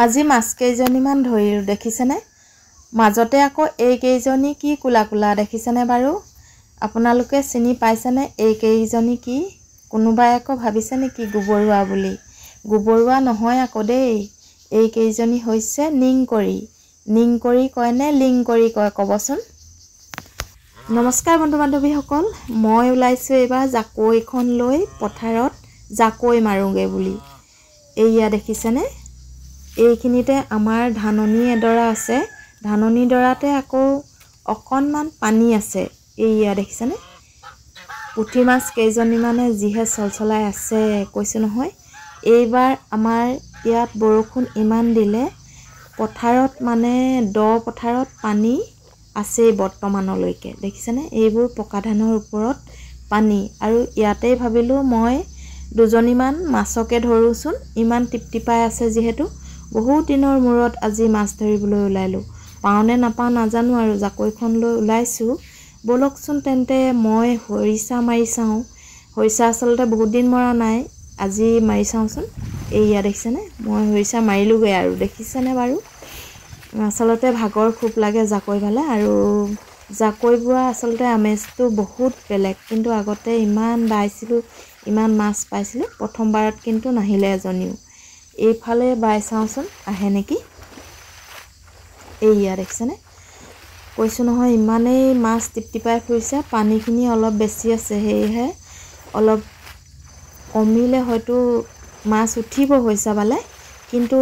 আজি মাছ কেইজনীমান ধৰিলো দেখিছেনে মাজতে আকৌ এই কেইজনী কি কুলা কুলা দেখিছেনে বাৰু আপোনালোকে চিনি পাইছেনে এই কেইজনী কি কোনোবাই আকৌ ভাবিছে নেকি গোবৰুৱা বুলি গোবৰুৱা নহয় আকৌ দেই এই কেইজনী হৈছে নিংকৰি কয়নে লিংকৰি কয় কবচোন নমস্কাৰ বন্ধু বান্ধৱীসকল মই ওলাইছো এবাৰ জাকৈখন লৈ পথাৰত জাকৈ মাৰোগে বুলি এইয়া দেখিছেনে এইখিনিতে আমাৰ ধাননি এডৰা আছে ধাননি ডৰাতে আকৌ অকণমান পানী আছে এইয়া দেখিছেনে পুঠি মাছ কেইজনী মানে জিহে চলচলাই আছে কৈছো নহয় এইবাৰ আমাৰ ইয়াত বৰষুণ ইমান দিলে পথাৰত মানে দ পথাৰত পানী আছে বৰ্তমানলৈকে দেখিছেনে এইবোৰ পকা ধানৰ ওপৰত পানী আৰু ইয়াতে ভাবিলো মই দুজনীমান মাছকে ধৰোচোন ইমান টিপটিপাই আছে যিহেতু বহুত দিনৰ মূৰত আজি মাছ ধৰিবলৈ ওলাইলো পাওনে নাপাও নাজানো আৰু জাকৈখন লৈ ওলাইছো বলকচোন তেন্তে মই হৰিছা মাৰি চাও হৰিছা আচলতে বহুত দিন মৰা নাই আজি মাৰি চাওচোন এইয়া দেখিছেনে মই হৰিছা মাৰিলোগে আৰু দেখিছেনে বাৰু আচলতে ভাগৰ খুব লাগে জাকৈ ভালে আৰু জাকৈ বোৱা আচলতে আমেজটো বহুত বেলেগ কিন্তু আগতে ইমান বাইছিলো ইমান মাছ পাইছিলো প্ৰথমবাৰত কিন্তু নাহিলে এজনীও এইফালে বাই চাওচোন আহে নেকি এইয়া দেখিছেনে কৈছো নহয় ইমানেই মাছ টিপটিপাই ফুৰিছে পানীখিনি অলপ বেছি আছে হেহে অলপ কমিলে হয়তো মাছ উঠিব হৈছে বালে কিন্তু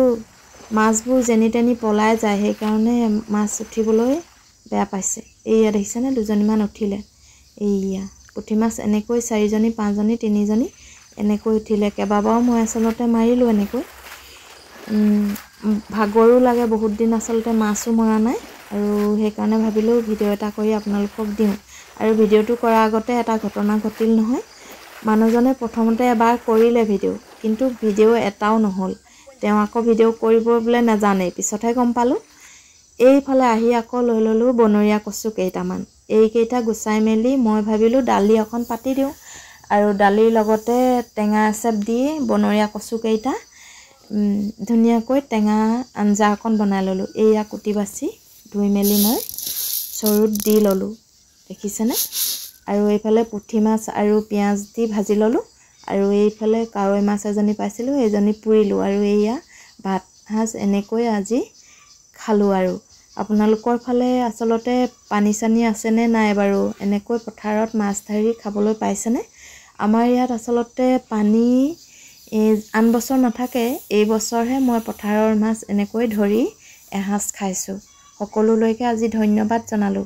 মাছবোৰ যেনি তেনি পলাই যায় সেই কাৰণে মাছ উঠিবলৈ বেয়া পাইছে এইয়া দেখিছেনে দুজনীমান উঠিলে এইয়া পুঠি মাছ এনেকৈ 4জনী 5জনী 3জনী এনেকৈ উঠিলে কেবাবাও মই আচলতে মাৰিলো এনেকৈ ভাগৰো লাগে বহুত দিন আচলতে মাছো মৰা নাই আৰু সেই কাৰণে ভাবিলো ভিডিও এটা কৰি আপোনালোকক দিওঁ আৰু ভিডিওটো কৰাৰ আগতে এটা ঘটনা ঘটিল নহয় মানুহজনে প্ৰথমতে এবাৰ কৰিলে ভিডিও কিন্তু ভিডিও এটাও নহল তেওঁ আকৌ ভিডিও কৰিব বলে নাজানে পিছতহে গম পালো এইফালে আহি আকৌ লৈ ললো বনৰীয়া কচু কেইটামান এই কেইটা গুচাই মেলি মই ভাবিলো দালি এখন পাতি দিওঁ আৰু দালিৰ লগতে টেঙা চেপ দি বনৰীয়া কচু কেইটা ধুনীয়াকৈ টেঙা আঞ্জা এখন বনাই ললো এইয়া কুটি বাছি ধুই মেলি মই চৰুত দি ললো দেখিছেনে আৰু এইফালে পুঠি মাছ আৰু পিয়াজ দি ভাজি ললো আৰু এইফালে কাৱৈ মাছ এজনী পাইছিলো এজনী পুৰিলো আৰু এইয়া ভাত সাজ এনেকৈ আজি খালো আৰু আপোনালোকৰ ফালে আচলতে পানী চানী আছে নে নাই বাৰু এনেকৈ পথাৰত মাছ ধৰি খাবলৈ পাইছেনে আমাৰ ইয়াত আচলতে পানী আন বছৰ নাথাকে এই বছৰহে মই পথাৰৰ মাছ এনেকৈ ধৰি এসাঁজ খাইছো সকলোলৈকে আজি ধন্যবাদ জনালো